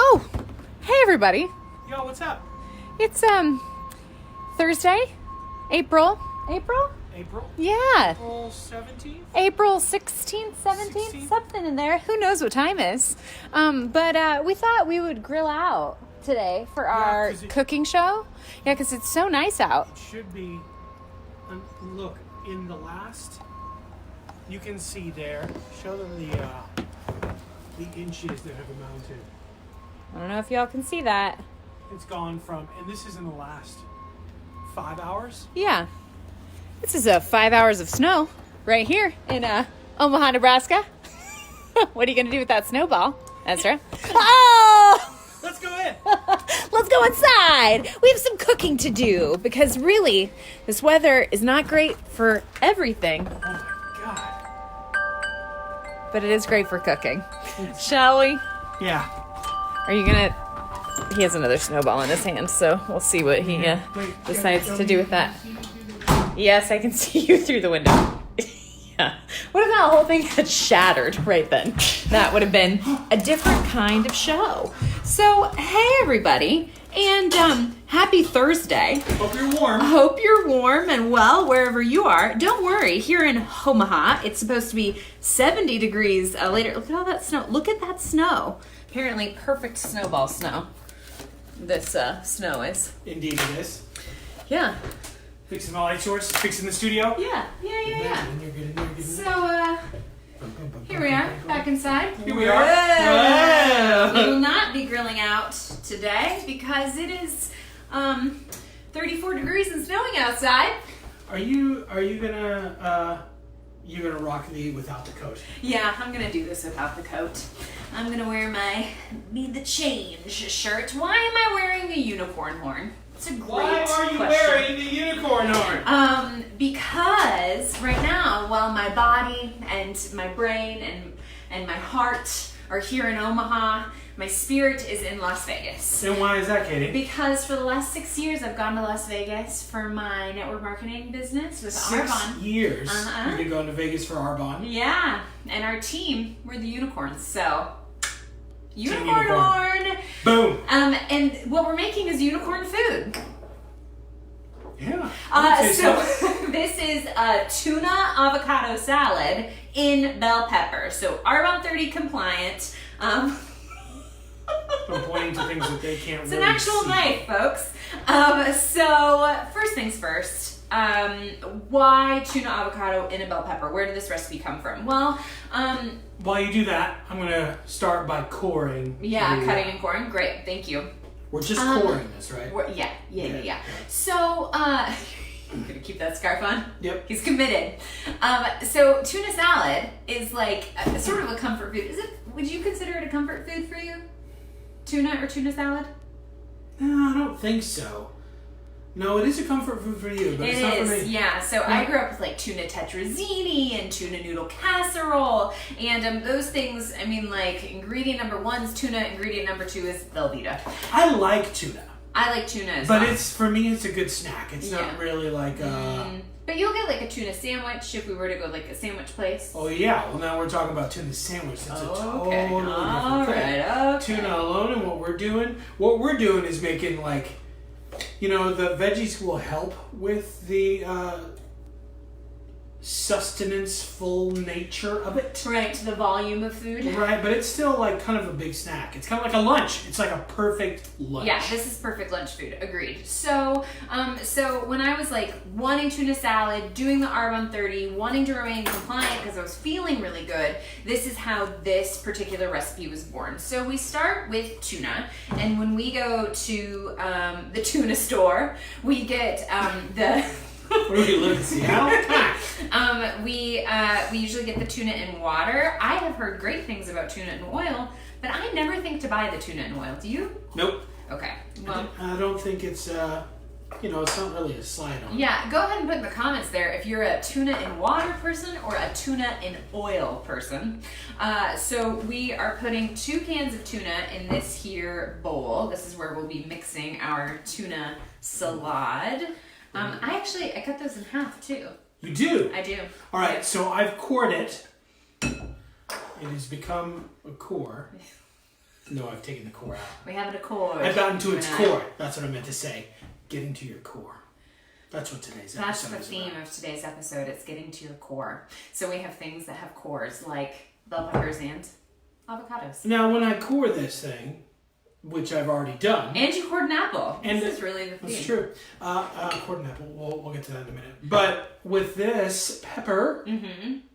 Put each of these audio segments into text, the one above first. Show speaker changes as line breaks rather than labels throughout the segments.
Oh, hey everybody.
Yo, what's up?
It's Thursday, April.
April?
Yeah.
April 17th?
April 16th, 17th,
16th?
something in there. Who knows what time is. But we thought we would grill out today for our
'cause
cooking show. Yeah, because it's so nice out.
It should be. Look, in the last, you can see there. Show them the inches that have amounted.
I don't know if y'all can see that.
It's gone from, and this is in the last 5 hours.
Yeah. This is 5 hours of snow right here in Omaha, Nebraska. What are you going to do with that snowball, Ezra? Oh!
Let's go in.
Let's go inside. We have some cooking to do because really, this weather is not great for everything,
Oh my god.
but it is great for cooking. Shall we?
Yeah.
Are you going to... He has another snowball in his hand, so we'll see what he decides to do with that. Yes, I can see you through the window. Yeah. What if that whole thing had shattered right then? That would have been a different kind of show. So, hey everybody, and happy Thursday.
Hope you're warm.
Hope you're warm and well wherever you are. Don't worry, here in Omaha, it's supposed to be 70 degrees later. Look at all that snow. Look at that snow. Apparently perfect snowball snow. This snow is.
Indeed it is.
Yeah.
Fixing all light source, fixing the studio.
Yeah.
And you're good.
So, here we are, back inside.
Here we are.
Whoa. We will not be grilling out today because it is 34 degrees and snowing outside.
Are you gonna you're gonna rock the without the coat?
Yeah, I'm gonna do this without the coat. I'm gonna wear my Be the Change shirt. Why am I wearing a unicorn horn? It's a great
Why are you
question.
wearing the unicorn horn?
Because right now, while my body and my brain and my heart are here in Omaha, my spirit is in Las Vegas.
And why is that, Katie?
Because for the last 6 years, I've gone to Las Vegas for my network marketing business with Arbonne.
6 years
Uh-huh.
you've been going to Vegas for Arbonne.
Yeah, and our team, we're the unicorns, so unicorn
Unicorn.
horn.
Boom.
And what we're making is unicorn food.
Yeah.
This is a tuna avocado salad in bell pepper. So Arbonne 30 compliant.
I'm pointing to things that they can't
It's
really
an actual
see.
knife, folks. So first things first, why tuna avocado in a bell pepper? Where did this recipe come from? Well,
While you do that, I'm going to start by coring.
yeah,
the-
cutting and coring. Great, thank you.
We're just coring this, right?
Yeah. So, I'm gonna keep that scarf on.
Yep.
He's committed. So tuna salad is like sort of a comfort food. Would you consider it a comfort food for you? Tuna or tuna salad?
No, I don't think so. No, it is a comfort food for you, but it's not for me.
Yeah. So I grew up with like tuna tetrazzini and tuna noodle casserole, and those things. I mean, like ingredient number 1 is tuna. Ingredient number 2 is Velveeta.
I like tuna.
I like tuna as
But
well.
for me, it's a good snack. It's
Yeah.
not really like
But you'll get like a tuna sandwich if we were to go like a sandwich place.
Oh yeah, well now we're talking about tuna sandwich. That's a totally
Okay.
different
All
thing.
right. Okay.
Tuna alone, and what we're doing is making like, the veggies will help with the sustenance-full nature of it.
Right, the volume of food.
Right, but it's still like kind of a big snack. It's kind of like a lunch. It's like a perfect lunch.
Yeah, this is perfect lunch food. Agreed. So, so when I was like wanting tuna salad, doing the Arbonne 30, wanting to remain compliant because I was feeling really good, this is how this particular recipe was born. So we start with tuna, and when we go to the tuna store, we get the.
Where do we live in Seattle?
We usually get the tuna in water. I have heard great things about tuna in oil, but I never think to buy the tuna in oil. Do you?
Nope.
Okay. Well,
I don't think it's it's not really a slide on.
yeah, go ahead and put in the comments there if you're a tuna in water person or a tuna in oil person. So we are putting 2 cans of tuna in this here bowl. This is where we'll be mixing our tuna salad. I cut those in half too.
You do?
I do.
All right, so I've cored it. It has become a core. No, I've taken the core out.
We have a core.
I've gotten to its core. That's what I meant to say. Getting to your core. That's what today's episode is about.
That's the theme of today's episode. It's getting to your core. So we have things that have cores, like bell peppers and avocados.
Now, when I core this thing, which I've already done.
And you cored an apple.
And
this is really the theme.
That's true. Cored an apple. We'll get to that in a minute. But with this pepper,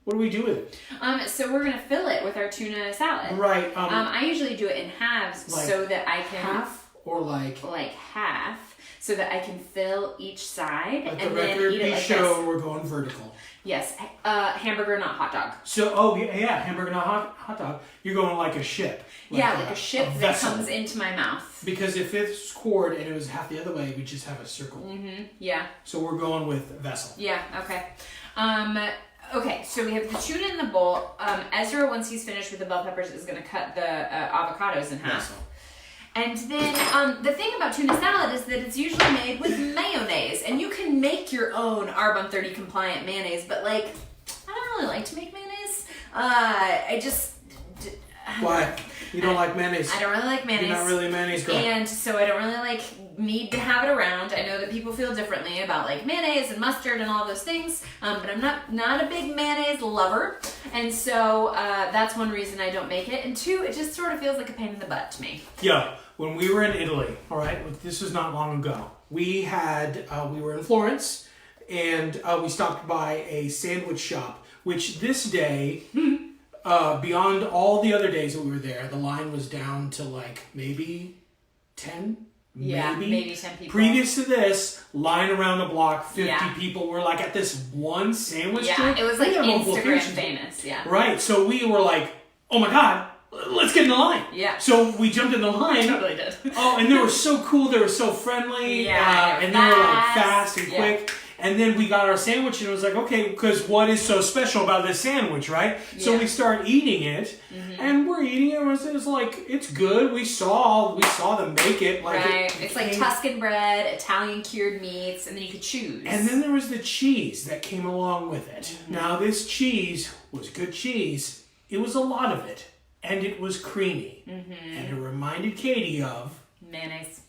what do we do with it?
So we're going to fill it with our tuna salad.
Right.
I usually do it in halves
like
so that I can...
half or like...
Like half, so that I can fill each side
Let
and
the
then
record
eat it
be
like
shown
this.
we're going vertical.
Yes. Hamburger, not hot dog.
So, hamburger, not hot dog. You're going like a ship.
Like a ship that
vessel.
comes into my mouth.
Because if it's cored and it was half the other way, we just have a circle.
Yeah.
So we're going with vessel.
Yeah, okay. Okay, so we have the tuna in the bowl. Ezra, once he's finished with the bell peppers, is going to cut the avocados in half.
Vessel.
And then the thing about tuna salad is that it's usually made with mayonnaise. And you can make your own ARB 130 compliant mayonnaise, but like, I don't really like to make mayonnaise.
Why? You don't like mayonnaise?
I don't really like mayonnaise.
You're not really a mayonnaise girl.
And so I don't really need to have it around. I know that people feel differently about like mayonnaise and mustard and all those things, but I'm not a big mayonnaise lover. And so that's one reason I don't make it. And two, it just sort of feels like a pain in the butt to me.
Yeah, when we were in Italy, all right, this was not long ago. We were in Florence, and we stopped by a sandwich shop, which this day... beyond all the other days that we were there, the line was down to like maybe 10?
Yeah, maybe 10 people.
Previous to this, line around the block, 50
Yeah.
people were like at this one sandwich
Yeah,
joint.
it was like
We had multiple
Instagram
locations.
famous, yeah.
Right, so we were like, oh my God, let's get in the line.
Yeah.
So we jumped in the line.
Totally did.
Oh, and they were so cool, they were so friendly,
Yeah,
and they were like
fast.
fast and
Yeah.
quick. And then we got our sandwich, and it was like, okay, because what is so special about this sandwich, right? So
Yeah.
we start eating it, and we're eating it. It was like, it's good. We saw them make it. Like
Right. It's like Tuscan bread, Italian cured meats, and then you could choose.
And then there was the cheese that came along with it. Now, this cheese was good cheese. It was a lot of it, and it was creamy. And it reminded Katie of...
mayonnaise.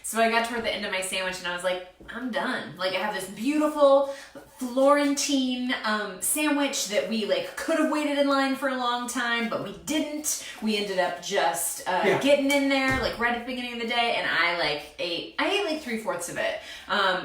So I got toward the end of my sandwich and I was like, I'm done. Like I have this beautiful Florentine sandwich that we like could have waited in line for a long time, but we didn't. We ended up just getting in there like right at the beginning of the day, and I ate like 3/4 of it.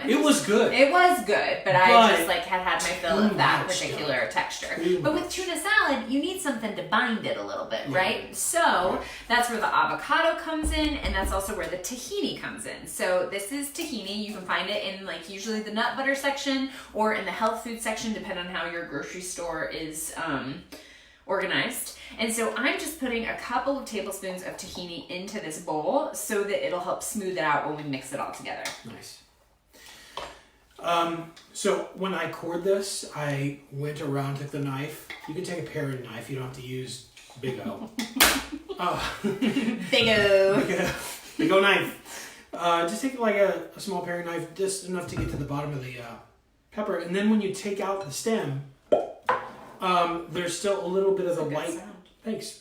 It was good.
It was good, but I just like had my fill of that particular texture. But with tuna salad, you need something to bind it a little bit, right? So that's where the avocado comes in, and that's also where the tahini comes in. So this is tahini. You can find it in like usually the nut butter section or in the health food section, depending on how your grocery store is organized. And so I'm just putting a couple of tablespoons of tahini into this bowl so that it'll help smooth it out when we mix it all together.
Nice. So when I cored this, I went around, took the knife. You can take a paring knife. You don't have to use Big O.
Big O.
Big O knife. Just take like a small paring knife, just enough to get to the bottom of the pepper. And then when you take out the stem, there's still a little bit of the white,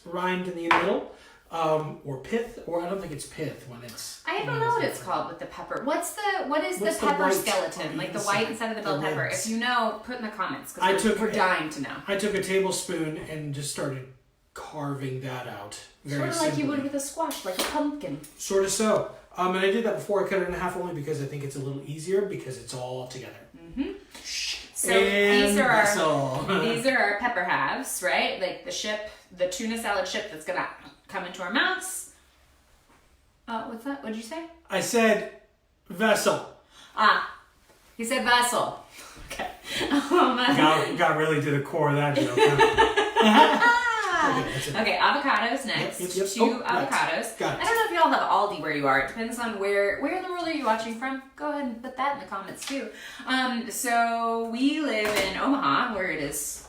rind in the middle. Or pith, or I don't think it's pith when it's...
I don't know what it's called with the pepper. What is the pepper
white
skeleton? Like the white inside of the bell pepper. If you know, put in the comments, because we're dying to know.
I took a tablespoon and just started carving that out. Very
sort of like
simply.
you would with a squash, like a pumpkin.
Sort of so. And I did that before I cut it in half, only because I think it's a little easier because it's all together.
Mm-hmm. So
and
these are our pepper halves, right? Like the tuna salad ship that's gonna come into our mouths. What's that? What'd you say?
I said vessel.
He said vessel. Okay.
Got really to the core of that joke.
Okay, avocados next.
Yep.
Two avocados.
Got it.
I don't know if y'all have Aldi where you are. It depends on where in the world are you watching from. Go ahead and put that in the comments too. So we live in Omaha, where it is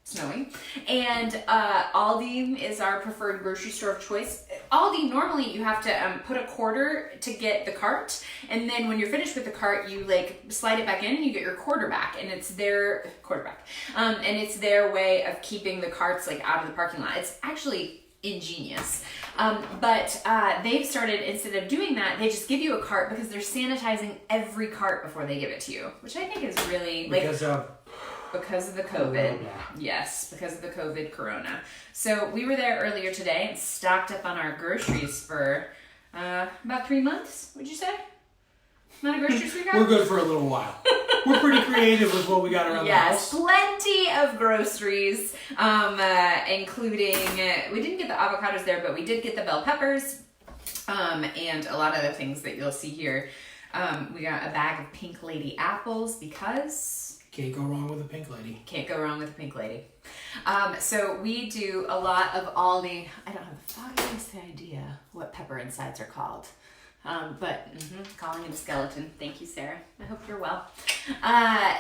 snowy, and Aldi is our preferred grocery store of choice. Aldi, normally you have to put a quarter to get the cart, and then when you're finished with the cart, you like slide it back in and you get your quarter back, and it's their way of keeping the carts like out of the parking lot. It's actually ingenious. But they've started, instead of doing that, they just give you a cart because they're sanitizing every cart before they give it to you, which I think is really
Because of
the COVID. Yes, because of the COVID corona. So we were there earlier today and stocked up on our groceries for about 3 months, would you say? Amount of groceries we got?
We're good for a little while. We're pretty creative with what we got around the house.
Yes, plenty of groceries, including, we didn't get the avocados there, but we did get the bell peppers, and a lot of the things that you'll see here. We got a bag of Pink Lady apples because...
Can't go wrong with a pink lady.
Can't go wrong with a pink lady. So we do a lot of all the, I don't have the foggiest idea what pepper insides are called. But calling it a skeleton. Thank you, Sarah. I hope you're well.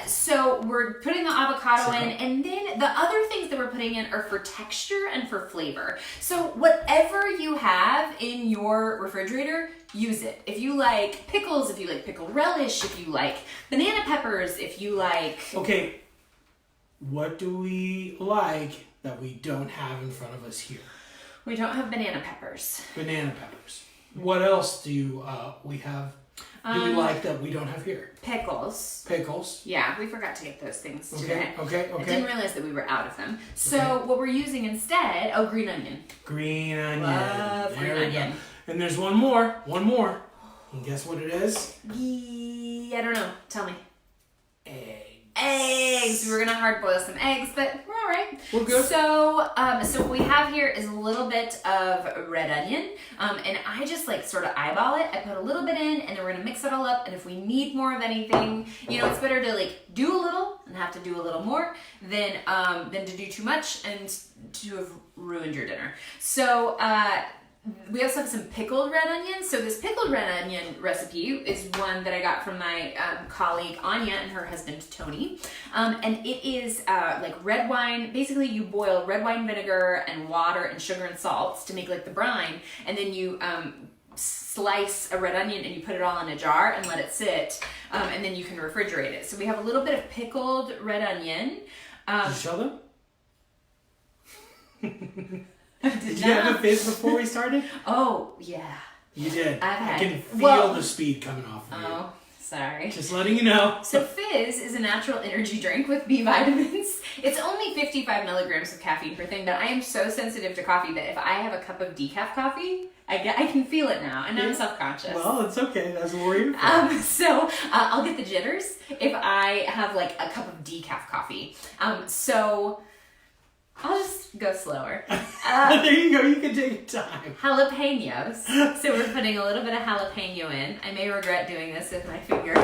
So we're putting the avocado in, and then the other things that we're putting in are for texture and for flavor. So whatever you have in your refrigerator, use it. If you like pickles, if you like pickled relish, if you like banana peppers, if you like...
Okay, what do we like that we don't have in front of us here?
We don't have banana peppers.
Banana peppers. What else do we have? Do we like that we don't have here?
Pickles.
Pickles.
Yeah, we forgot to get those things today.
Okay.
I didn't realize that we were out of them. So what we're using instead, green onion.
Green onion.
Love green onion.
And there's one more. And guess what it is?
I don't know. Tell me.
Eggs.
We're gonna hard boil some eggs, but we're all right.
We're good.
So, so what we have here is a little bit of red onion, and I just like sort of eyeball it. I put a little bit in, and then we're gonna mix it all up. And if we need more of anything, you know, it's better to like do a little and have to do a little more than to do too much and to have ruined your dinner. So, we also have some pickled red onions. So this pickled red onion recipe is one that I got from my colleague Anya and her husband Tony. And it is like red wine. Basically, you boil red wine vinegar and water and sugar and salts to make like the brine. And then you slice a red onion and you put it all in a jar and let it sit. And then you can refrigerate it. So we have a little bit of pickled red onion.
Did you show them?
Did
you have a fizz before we started?
Oh, yeah.
You did.
I
can feel the speed coming off of you.
Oh, sorry.
Just letting you know.
So Fizz is a natural energy drink with B vitamins. It's only 55 milligrams of caffeine per thing, but I am so sensitive to coffee that if I have a cup of decaf coffee, I can feel it now, and I'm self-conscious.
Well, it's okay. That's what we're here for.
So I'll get the jitters if I have like a cup of decaf coffee. So I'll just go slower.
There you go. You can take your time.
Jalapenos. So we're putting a little bit of jalapeno in. I may regret doing this with my finger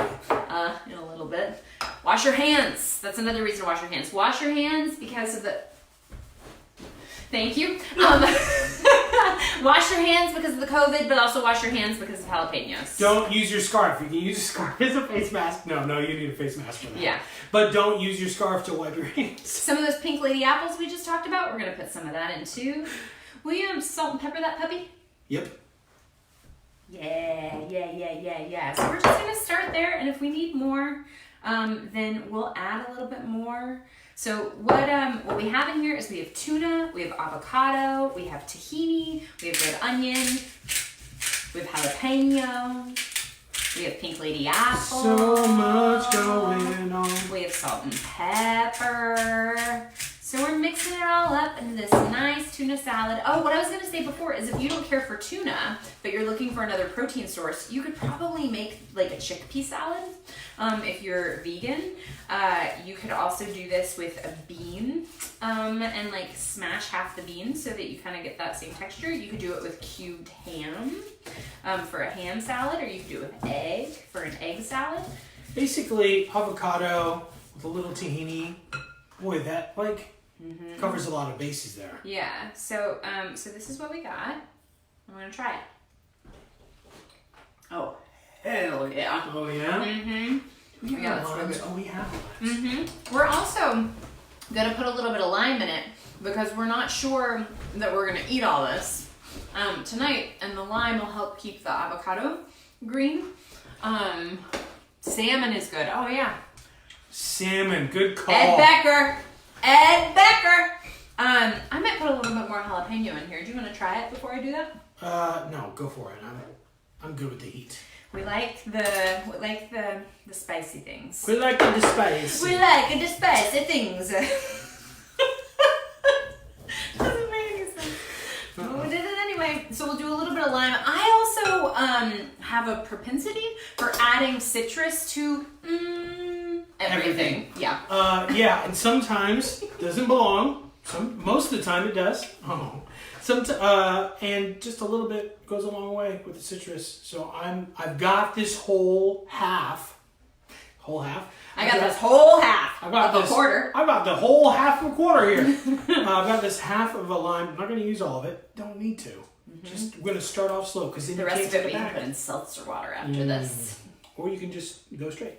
in a little bit. Wash your hands. That's another reason to wash your hands. Wash your hands because of the... Thank you. Wash your hands because of the COVID, but also wash your hands because of jalapenos.
Don't use your scarf. You can use a scarf as a face mask. No, you need a face mask for that.
Yeah.
But don't use your scarf to wipe your hands.
Some of those Pink Lady apples we just talked about, we're going to put some of that in too. Will you salt and pepper that puppy?
Yep.
Yeah. So we're just going to start there, and if we need more, then we'll add a little bit more. So what we have in here is we have tuna, we have avocado, we have tahini, we have red onion, we have jalapeno, we have Pink Lady apple.
So much going on.
We have salt and pepper. So we're mixing it all up into this nice tuna salad. Oh, what I was going to say before is if you don't care for tuna, but you're looking for another protein source, you could probably make like a chickpea salad. If you're vegan, you could also do this with a bean and like smash half the bean so that you kind of get that same texture. You could do it with cubed ham for a ham salad, or you could do it with egg for an egg salad.
Basically, avocado with a little tahini. Boy, that like covers a lot of bases there.
Yeah. So so this is what we got. I'm gonna try it. Oh, hell yeah.
Oh yeah.
Mm-hmm.
We have limes. Oh, we have limes.
Mm-hmm. We're also gonna put a little bit of lime in it because we're not sure that we're gonna eat all this tonight, and the lime will help keep the avocado green. Salmon is good. Oh yeah.
Salmon, good call.
Ed Becker. I might put a little bit more jalapeno in here. Do you want to try it before I do that?
No, go for it. I'm good with the heat.
We like the spicy things.
We like the spice.
We like the spicy things. Doesn't make any sense. But we did it anyway. So we'll do a little bit of lime. I also have a propensity for adding citrus to everything. Yeah.
Yeah, and sometimes it doesn't belong. Most of the time it does. Oh. And just a little bit goes a long way with the citrus. So I've got this whole half.
I got this whole half of a quarter.
I've got the whole half of a quarter here. I've got this half of a lime. I'm not going to use all of it. Don't need to. Just we're going to start off slow because then
the
you
rest
can't
of it
take
we can
back.
put in seltzer water after this.
Or you can just go straight.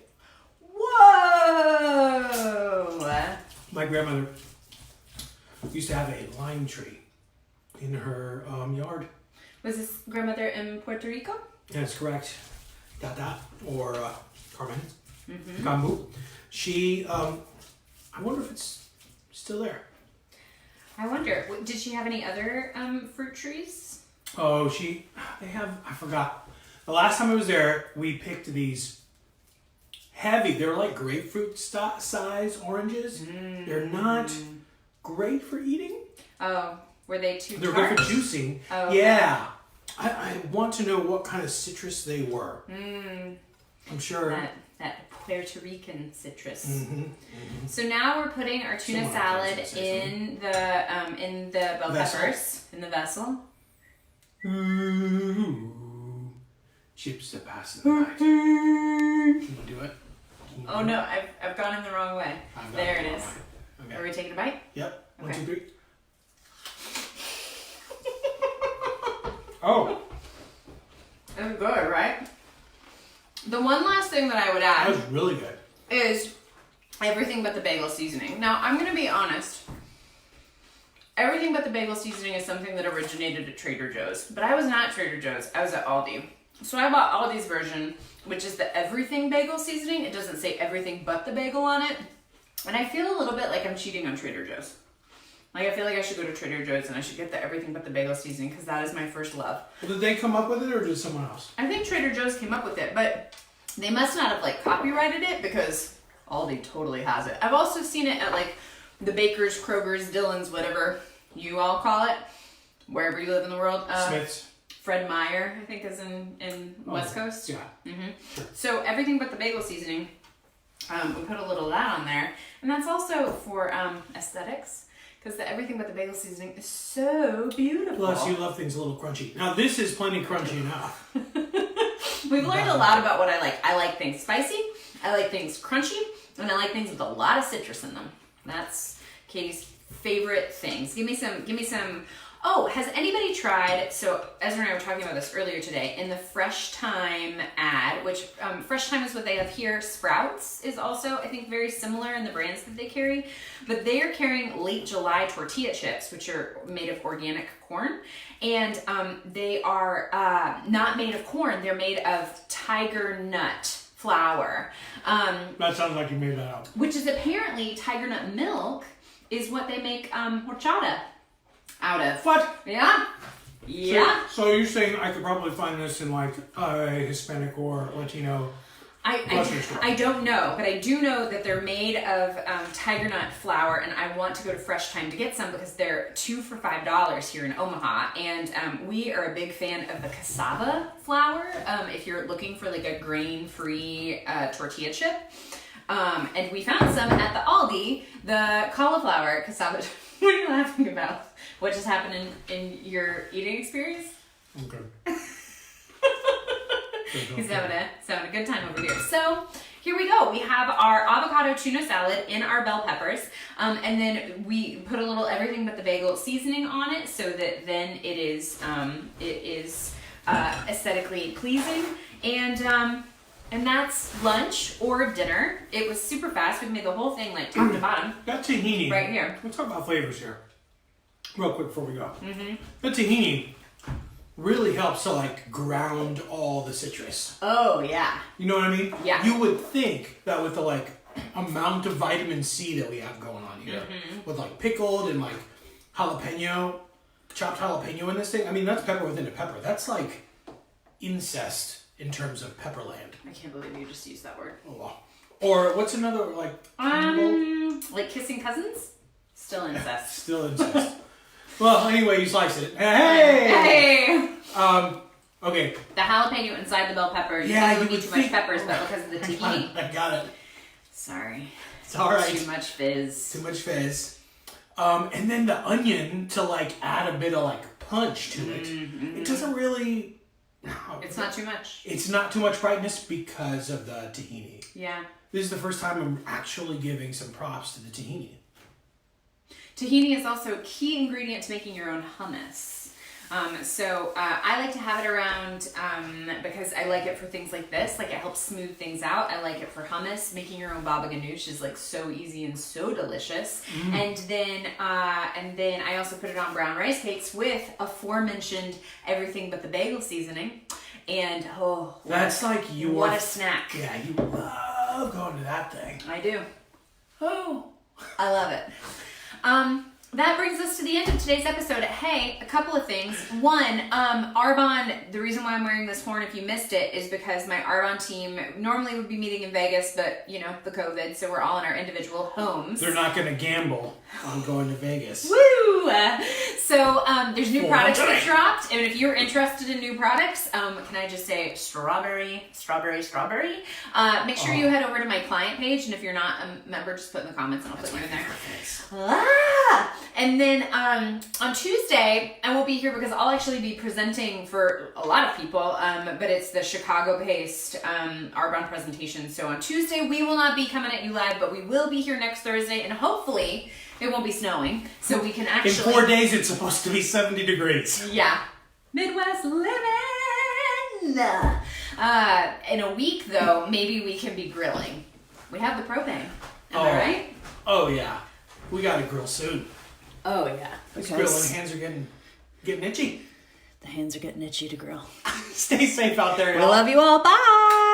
Whoa!
My grandmother used to have a lime tree in her yard.
Was this grandmother in Puerto Rico?
That's correct. Tata or Carmen. Gambu. She, I wonder if it's still there.
I wonder. Did she have any other fruit trees?
Oh, I forgot. The last time I was there, we picked these heavy. They're like grapefruit size oranges. They're not great for eating.
Oh, were they too
They're
tart?
good for juicing.
Oh,
yeah. I want to know what kind of citrus they were. I'm sure.
That Puerto Rican citrus. So now we're putting our tuna salad in the bell peppers in the vessel.
Ooh, chips that pass the night. Can you do it?
Oh no, I've gone in the wrong way. There it is.
Okay.
Are we taking a bite?
Yep.
Okay.
1, 2, 3. Oh,
It's good, right? The one last thing that I would add
that was really good.
is everything but the bagel seasoning. Now, I'm going to be honest. Everything but the bagel seasoning is something that originated at Trader Joe's. But I was not at Trader Joe's. I was at Aldi. So I bought Aldi's version, which is the everything bagel seasoning. It doesn't say everything but the bagel on it. And I feel a little bit like I'm cheating on Trader Joe's. Like, I feel like I should go to Trader Joe's and I should get the everything but the bagel seasoning because that is my first love.
Well, did they come up with it or did someone else?
I think Trader Joe's came up with it, but they must not have, like, copyrighted it because Aldi totally has it. I've also seen it at, like, the Bakers, Kroger's, Dillon's, whatever you all call it, wherever you live in the world.
Smith's.
Fred Meyer, I think, is in West Coast.
Yeah.
So everything but the bagel seasoning, we put a little of that on there. And that's also for aesthetics. Because the everything but the bagel seasoning is so beautiful.
Plus, you love things a little crunchy. Now, this is plenty crunchy enough.
We've learned a lot about what I like. I like things spicy, I like things crunchy, and I like things with a lot of citrus in them. That's Katie's favorite things. Give me some. Oh, has anybody tried, so Ezra and I were talking about this earlier today, in the Fresh Time ad, which Fresh Time is what they have here. Sprouts is also, I think, very similar in the brands that they carry, but they are carrying Late July tortilla chips, which are made of organic corn, and they are not made of corn, they're made of tiger nut flour.
That sounds like you made that up.
Which is apparently tiger nut milk is what they make horchata out of.
What?
Yeah. Yeah.
So you're saying I could probably find this in like a Hispanic or Latino grocery store?
I don't know, but I do know that they're made of tiger nut flour, and I want to go to Fresh Time to get some because they're 2 for $5 here in Omaha, and we are a big fan of the cassava flour. If you're looking for like a grain-free tortilla chip, and we found some at the Aldi, the cauliflower cassava. What are you laughing about? What just happened in your eating experience?
Okay.
He's having a good time over here. So here we go. We have our avocado tuna salad in our bell peppers, and then we put a little everything but the bagel seasoning on it, so that then it is aesthetically pleasing, and that's lunch or dinner. It was super fast. We made the whole thing like top to bottom.
That tahini.
Right here.
Let's talk about flavors here, real quick before we go. That tahini really helps to like ground all the citrus.
Oh yeah.
You know what I mean?
Yeah.
You would think that with the like amount of vitamin C that we have going on here, with like pickled and like jalapeno, chopped jalapeno in this thing. I mean, that's pepper within a pepper. That's like incest in terms of Pepperland.
I can't believe you just used that word.
Oh, wow. Or what's another, like...
Like kissing cousins? Still incest.
Still incest. Well, anyway, you slice it. Hey! Okay.
The jalapeno inside the bell pepper.
Yeah,
you need too much peppers, but because of the tahini.
I got it.
Sorry.
It's all right.
Too much fizz.
Too much fizz. And then the onion to like add a bit of like punch to it. Mm-hmm. It doesn't really...
It's not too much.
It's not too much brightness because of the tahini.
Yeah.
This is the first time I'm actually giving some props to the tahini.
Tahini is also a key ingredient to making your own hummus. So I like to have it around because I like it for things like this. Like it helps smooth things out. I like it for hummus. Making your own baba ganoush is like so easy and so delicious. And then I also put it on brown rice cakes with aforementioned everything but the bagel seasoning. And
that's like your...
What a snack.
Yeah, you love going to that thing.
I do. Oh, I love it. That brings us to the end of today's episode. Hey, a couple of things. One, Arbonne, the reason why I'm wearing this horn, if you missed it, is because my Arbonne team normally would be meeting in Vegas, but, you know, the COVID, so we're all in our individual homes.
They're not going to gamble on going to Vegas.
Woo! So, there's new products that dropped, and if you're interested in new products, can I just say strawberry? Make sure you head over to my client page, and if you're not a member, just put in the comments and I'll put you in there. And then on Tuesday, I won't be here because I'll actually be presenting for a lot of people, but it's the Chicago-based Arbonne presentation. So on Tuesday, we will not be coming at you live, but we will be here next Thursday, and hopefully it won't be snowing, so we can actually...
In 4 days, it's supposed to be 70 degrees.
Yeah. Midwest living! In a week, though, maybe we can be grilling. We have the propane. Am I right?
Oh, yeah. We got to grill soon.
Oh, yeah.
It's grilling. Hands are getting itchy.
The hands are getting itchy to grill.
Stay safe out there, y'all.
We love you all. Bye!